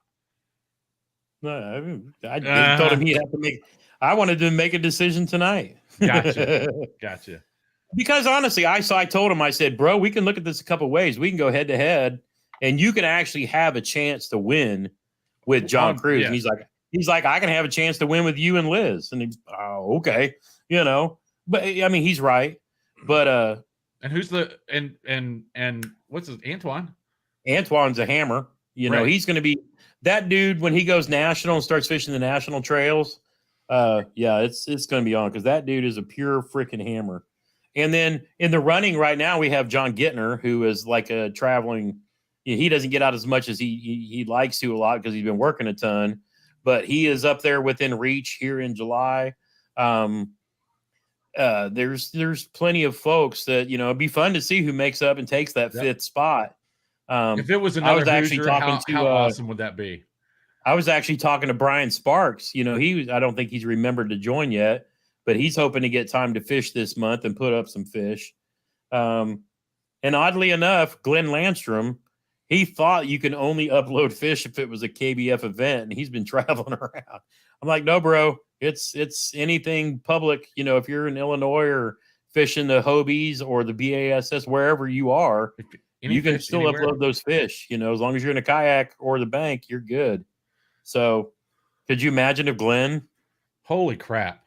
No, I told him he'd have to make. I wanted to make a decision tonight. Gotcha. Because honestly, I told him, I said, bro, we can look at this a couple ways. We can go head to head, and you can actually have a chance to win with John Cruz. Yeah. And he's like, I can have a chance to win with you and Liz. And he's, oh, okay, you know. But I mean, he's right. But and who's the and what's his Antoine? Antoine's a hammer. You know, he's going to be that dude when he goes national and starts fishing the national trails. Yeah, it's going to be on because that dude is a pure freaking hammer. And then in the running right now, we have John Gittner, who is like a traveling. He doesn't get out as much as he likes to a lot because he's been working a ton, but he is up there within reach here in July. There's plenty of folks that, you know, it'd be fun to see who makes up and takes that 5th spot. If it was another Hoosier, how awesome would that be? I was actually talking to Brian Sparks. You know, I don't think he's remembered to join yet, but he's hoping to get time to fish this month and put up some fish. And oddly enough, Glenn Landstrom, he thought you can only upload fish if it was a KBF event, and he's been traveling around. I'm like, no, bro, it's anything public. You know, if you're in Illinois or fishing the Hobies or the BASS, wherever you are, you can still upload those fish. You know, as long as you're in a kayak or the bank, you're good. So, could you imagine if Glenn? Holy crap!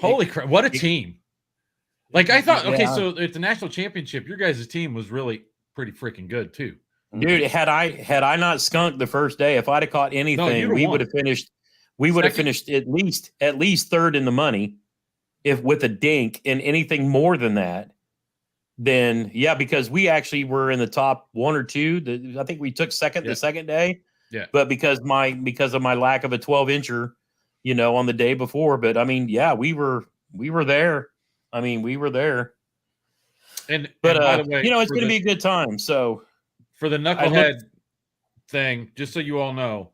Holy crap! What a team! Like I thought. Okay, yeah. so at the national championship, your guys' team was really pretty freaking good too. Dude, had I not skunked the first day, if I'd have caught anything, we would have finished. We would have finished at least third in the money, if with a dink, and anything more than that, then yeah, because we actually were in the top 1 or 2. I think we took second the second day. Yeah, but because of my lack of a 12-incher, you know, on the day before. But I mean, yeah, we were there. I mean, we were there. But by the way, you know, it's going to be a good time. So for the knucklehead thing, just so you all know,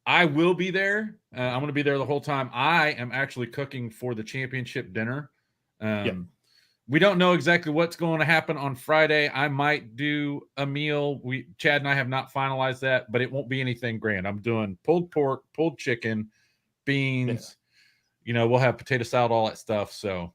I will be there. I'm going to be there the whole time. I am actually cooking for the championship dinner. We don't know exactly what's going to happen on Friday. I might do a meal. Chad and I have not finalized that, but it won't be anything grand. I'm doing pulled pork, pulled chicken, beans. Yeah. You know, we'll have potato salad, all that stuff. So,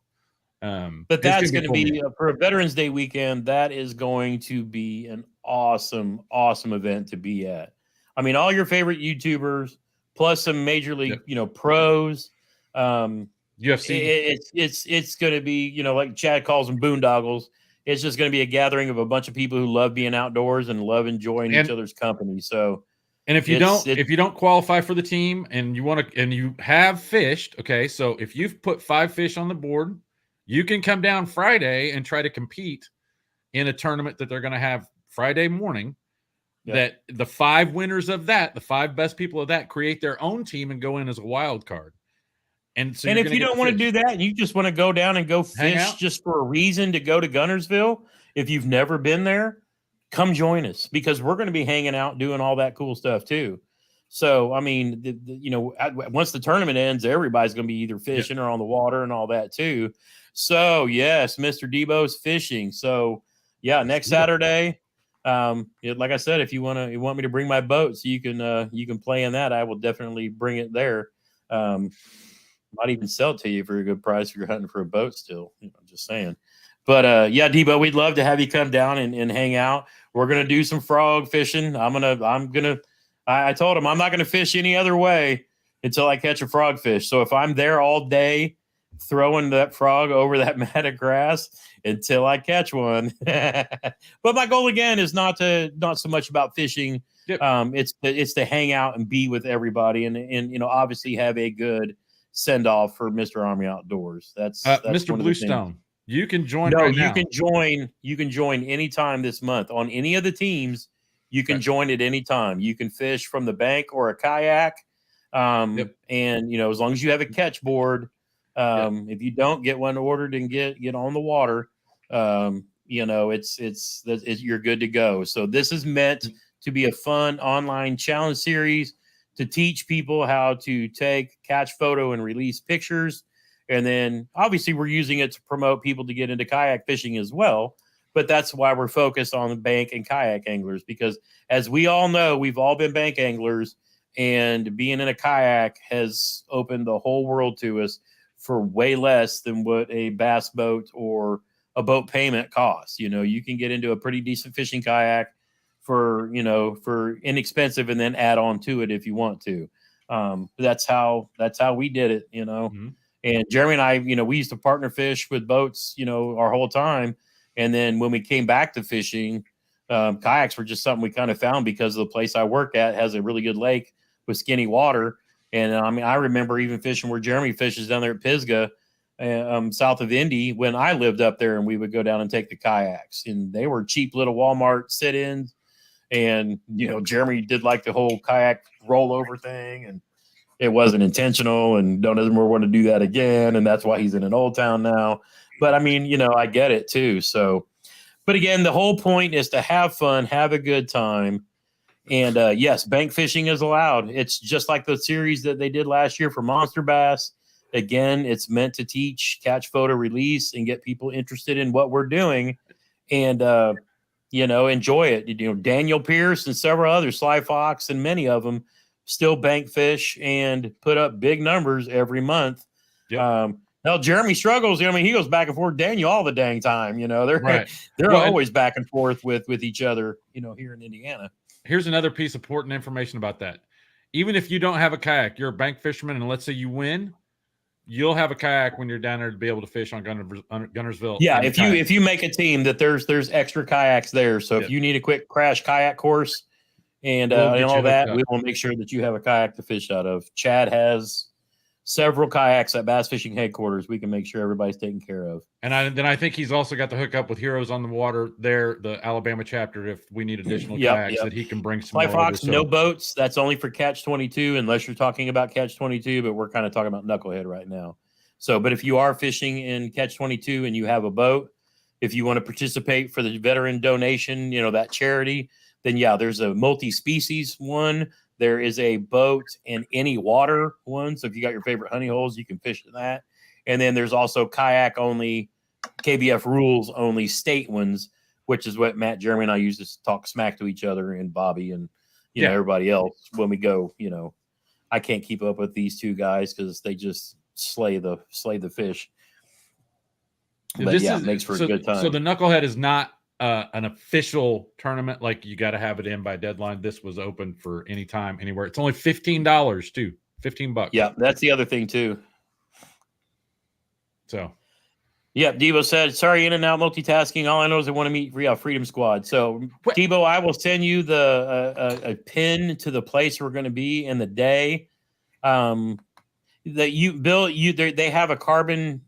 but that's going to be for a Veterans Day weekend. That is going to be an awesome event to be at. I mean, all your favorite YouTubers plus some major league, you know, pros. UFC. It's going to be, you know, like Chad calls them boondoggles. It's just going to be a gathering of a bunch of people who love being outdoors and love enjoying each other's company. So, and if you don't qualify for the team and you want to, and you have fished, okay, so if you've put 5 fish on the board, you can come down Friday and try to compete in a tournament that they're going to have Friday morning. That the 5 winners of that, the 5 best people of that, create their own team and go in as a wild card. And if you don't want to do that, and you just want to go down and go fish just for a reason to go to Guntersville, if you've never been there, come join us, because we're going to be hanging out doing all that cool stuff too. So, I mean, you know, once the tournament ends, everybody's going to be either fishing or on the water and all that too. So, yes, Mr. Debo's fishing. So, yeah, next Saturday, like I said, if you want me to bring my boat so you can play in that, I will definitely bring it there. Might even sell it to you for a good price if you're hunting for a boat still. You know, just saying. But yeah, Debo, we'd love to have you come down and hang out. We're gonna do some frog fishing. I told him I'm not gonna fish any other way until I catch a frog fish. So if I'm there all day throwing that frog over that mat of grass until I catch one. But my goal again is not so much about fishing. Yep. It's to hang out and be with everybody and you know, obviously have a good send off for Mr. Army Outdoors. That's Mr. Bluestone. You can join. No, you can join. You can join anytime this month on any of the teams. You can join at any time. You can fish from the bank or a kayak. And you know, as long as you have a catch board, if you don't, get one ordered and get on the water. You know, you're good to go. So this is meant to be a fun online challenge series to teach people how to take, catch, photo, and release pictures. And then obviously we're using it to promote people to get into kayak fishing as well. But that's why we're focused on the bank and kayak anglers, because as we all know, we've all been bank anglers, and being in a kayak has opened the whole world to us for way less than what a bass boat or a boat payment costs. You know, you can get into a pretty decent fishing kayak for inexpensive, and then add on to it if you want to. That's how we did it, you know. Mm-hmm. And Jeremy and I, you know, we used to partner fish with boats, you know, our whole time. And then when we came back to fishing, kayaks were just something we kind of found because the place I work at has a really good lake with skinny water. And I mean, I remember even fishing where Jeremy fishes down there at Pisgah, south of Indy, when I lived up there, and we would go down and take the kayaks, and they were cheap little Walmart sit-ins. And, you know, Jeremy did like the whole kayak rollover thing, and it wasn't intentional, and don't ever want to do that again. And that's why he's in an Old Town now. But I mean, you know, I get it too. So, but again, the whole point is to have fun, have a good time. And yes, bank fishing is allowed. It's just like the series that they did last year for monster bass. Again, it's meant to teach, catch, photo, release, and get people interested in what we're doing. And enjoy it. Daniel Pierce and several others, Sly Fox and many of them still bank fish and put up big numbers every month. Yep. Now Jeremy struggles. He goes back and forth. Daniel all the dang time. They're Right. they're always back and forth with each other. Here in Indiana. Here's another piece of important information about that. Even if you don't have a kayak, you're a bank fisherman, and let's say you win, you'll have a kayak when you're down there to be able to fish on Gunnersville. Yeah, if you make a team, that there's extra kayaks there. So if you need a quick crash kayak course and all that, we will make sure that you have a kayak to fish out of. Chad has several kayaks at Bass Fishing Headquarters. We can make sure everybody's taken care of. And then I think he's also got the hookup with Heroes on the Water there, the Alabama chapter, if we need additional kayaks that he can bring some Fly Fox, no boats. That's only for Catch 22, unless you're talking about Catch 22, but we're kind of talking about Knucklehead right now. So, but if you are fishing in Catch 22 and you have a boat, if you want to participate for the veteran donation, that charity, then there's a multi-species one. There is a boat and any water one. So if you got your favorite honey holes, you can fish in that. And then there's also kayak only, KBF rules only state ones, which is what Matt, Jeremy, and I use to talk smack to each other, and Bobby and everybody else when we go. I can't keep up with these two guys because they just slay the fish. But it makes for a good time. So the Knucklehead is not an official tournament. Like you got to have it in by deadline. This was open for any time, anywhere. It's only $15 too. $15. Yeah, that's the other thing too. So, Devo said, sorry, in and out multitasking. All I know is I want to meet Freedom Squad. So, Devo, I will send you a pin to the place we're going to be in the day. That they have a Carbon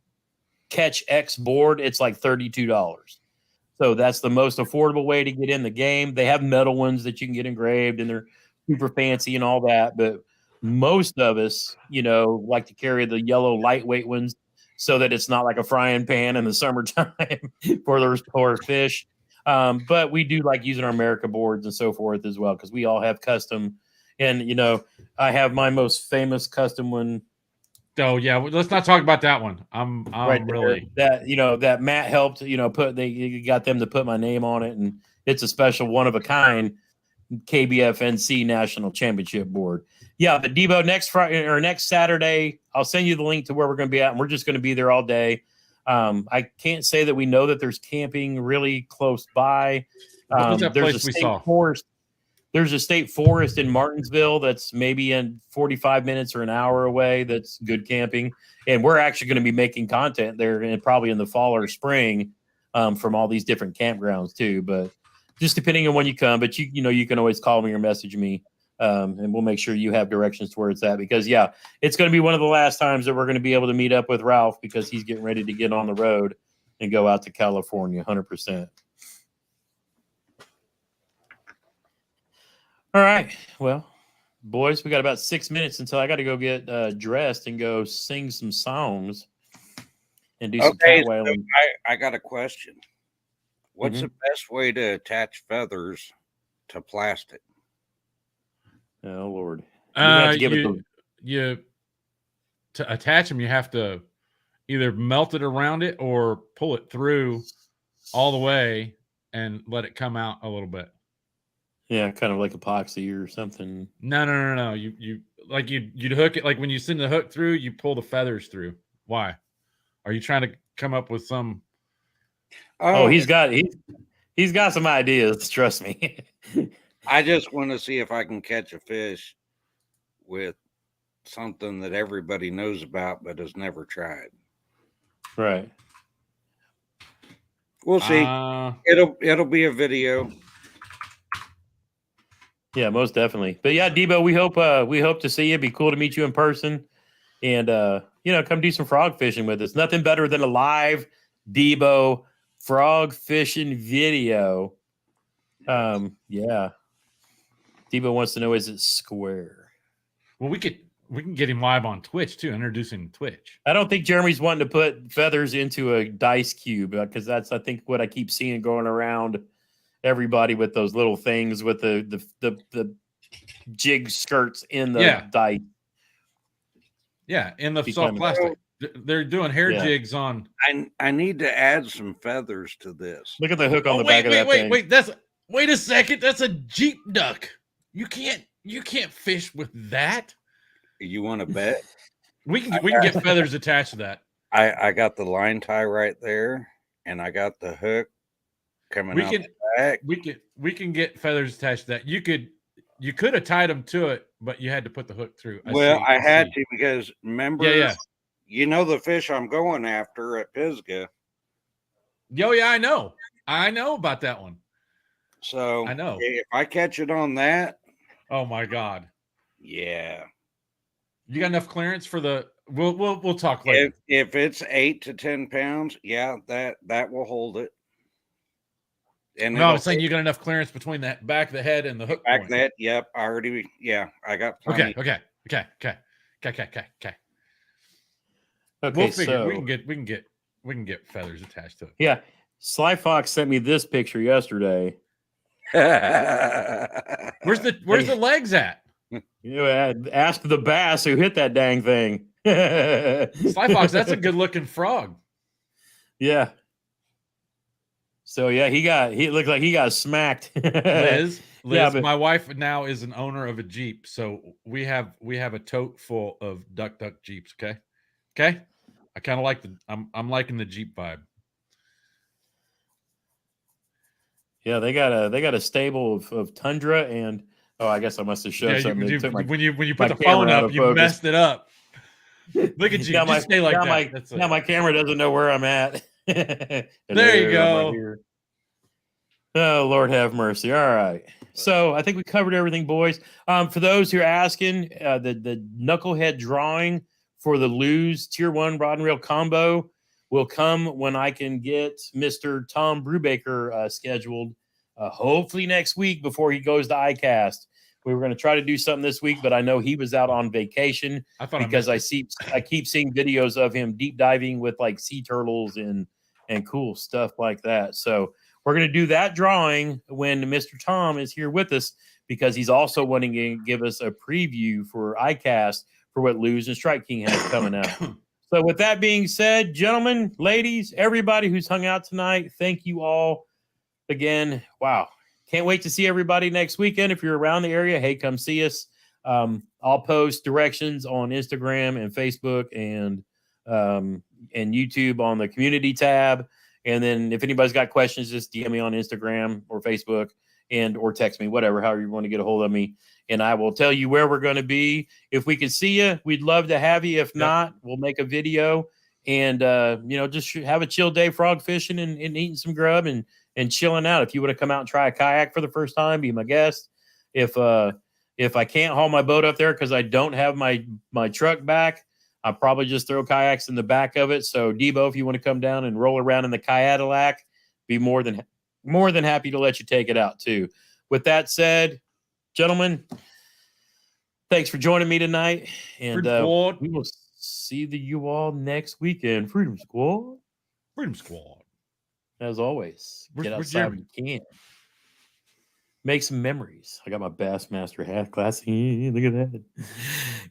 Catch X board. It's like $32. So that's the most affordable way to get in the game. They have metal ones that you can get engraved, and they're super fancy and all that. But most of us, like to carry the yellow lightweight ones, so that it's not like a frying pan in the summertime for fish. But we do like using our America boards and so forth as well, because we all have custom. And, I have my most famous custom one. Oh, yeah. Let's not talk about that one. I'm right really there, that Matt helped, they got them to put my name on it. And it's a special one of a kind KBFNC National Championship board. Yeah, but Debo, next Friday or next Saturday, I'll send you the link to where we're going to be at, and we're just going to be there all day. I can't say that we know that there's camping really close by. What was that place we saw? There's a state forest in Martinsville that's maybe in 45 minutes or an hour away. That's good camping, and we're actually going to be making content there, and probably in the fall or spring, from all these different campgrounds too. But just depending on when you come, but you can always call me or message me. And we'll make sure you have directions to where it's at, because it's going to be one of the last times that we're going to be able to meet up with Ralph, because he's getting ready to get on the road and go out to California 100%. All right. Well, boys, we got about 6 minutes until I got to go get dressed and go sing some songs and do some catwailing. I got a question. What's the best way to attach feathers to plastic? Oh Lord! You to attach them, you have to either melt it around it or pull it through all the way and let it come out a little bit. Yeah, kind of like epoxy or something. No. You'd hook it, like when you send the hook through, you pull the feathers through. Why? Are you trying to come up with some? Oh, he's got some ideas. Trust me. I just want to see if I can catch a fish with something that everybody knows about but has never tried. Right. We'll see. It'll be a video. Yeah, most definitely. But yeah, Debo, we hope to see you. It'd be cool to meet you in person, and come do some frog fishing with us. Nothing better than a live Debo frog fishing video. Yeah. Debo wants to know, is it square? Well, we can get him live on Twitch too, introducing Twitch. I don't think Jeremy's wanting to put feathers into a dice cube, because that's, I think, what I keep seeing going around everybody with those little things with the jig skirts in the dice. Yeah, in the soft plastic. They're doing hair Yeah. jigs on. I need to add some feathers to this. Look at the hook on the wait, back of that thing. Wait a second. That's a Jeep duck. You can't fish with that. You want to bet? We can get feathers attached to that. I got the line tie right there, and I got the hook coming out the back. We can get feathers attached to that. You could have tied them to it, but you had to put the hook through. I had to, because remember, yeah. You know the fish I'm going after at Pisgah. Yo, yeah, I know about that one. So I know if I catch it on that, oh my God, yeah. You got enough clearance for the? We'll talk later. If it's 8 to 10 pounds, yeah, that will hold it. And no, I'm saying you got enough clearance between the back of the head and the hook back point. that. Yep, I got plenty. Okay. Okay, We'll figure. so We can get feathers attached to it. yeah, Sly Fox sent me this picture yesterday. Where's the legs at? Ask the bass who hit that dang thing. Sly Fox, that's a good looking frog. Yeah. So yeah, he looked like he got smacked. Liz, Yeah, but my wife now is an owner of a Jeep, so we have a tote full of duck Jeeps. Okay. I kind of like I'm liking the Jeep vibe. Yeah, they got a stable of Tundra, and I guess I must have showed something. When you put the phone up, you messed it up. Look at you. Now Just stay like that. Now my camera doesn't know where I'm at. There you go. Right, oh, Lord have mercy. All right. So I think we covered everything, boys. For those who are asking, the knucklehead drawing for the Lose Tier 1 rod and reel combo will come when I can get Mr. Tom Brubaker scheduled, hopefully next week before he goes to ICAST. We were going to try to do something this week, but I know he was out on vacation I keep seeing videos of him deep diving with like sea turtles and cool stuff like that. So we're going to do that drawing when Mr. Tom is here with us, because he's also wanting to give us a preview for ICAST for what Lose and Strike King has coming out. So with that being said, gentlemen, ladies, everybody who's hung out tonight, thank you all again. Wow. Can't wait to see everybody next weekend. If you're around the area, hey, come see us. I'll post directions on Instagram and Facebook and YouTube on the community tab. And then if anybody's got questions, just DM me on Instagram or Facebook or text me, whatever, however you want to get a hold of me. And I will tell you where we're going to be. If we can see you, we'd love to have you. If not, we'll make a video and, just have a chill day frog fishing and eating some grub and chilling out. If you want to come out and try a kayak for the first time, be my guest. If I can't haul my boat up there because I don't have my truck back, I'll probably just throw kayaks in the back of it. So Debo, if you want to come down and roll around in the Cadillac, be more than happy to let you take it out too. With that said, gentlemen, thanks for joining me tonight. And we will see you all next weekend. Freedom Squad. As always, get outside when you can. Make some memories. I got my Bassmaster hat classy. Look at that.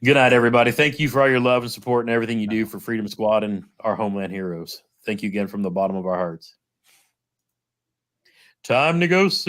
Good night, everybody. Thank you for all your love and support and everything you do for Freedom Squad and our homeland heroes. Thank you again from the bottom of our hearts. Time to go.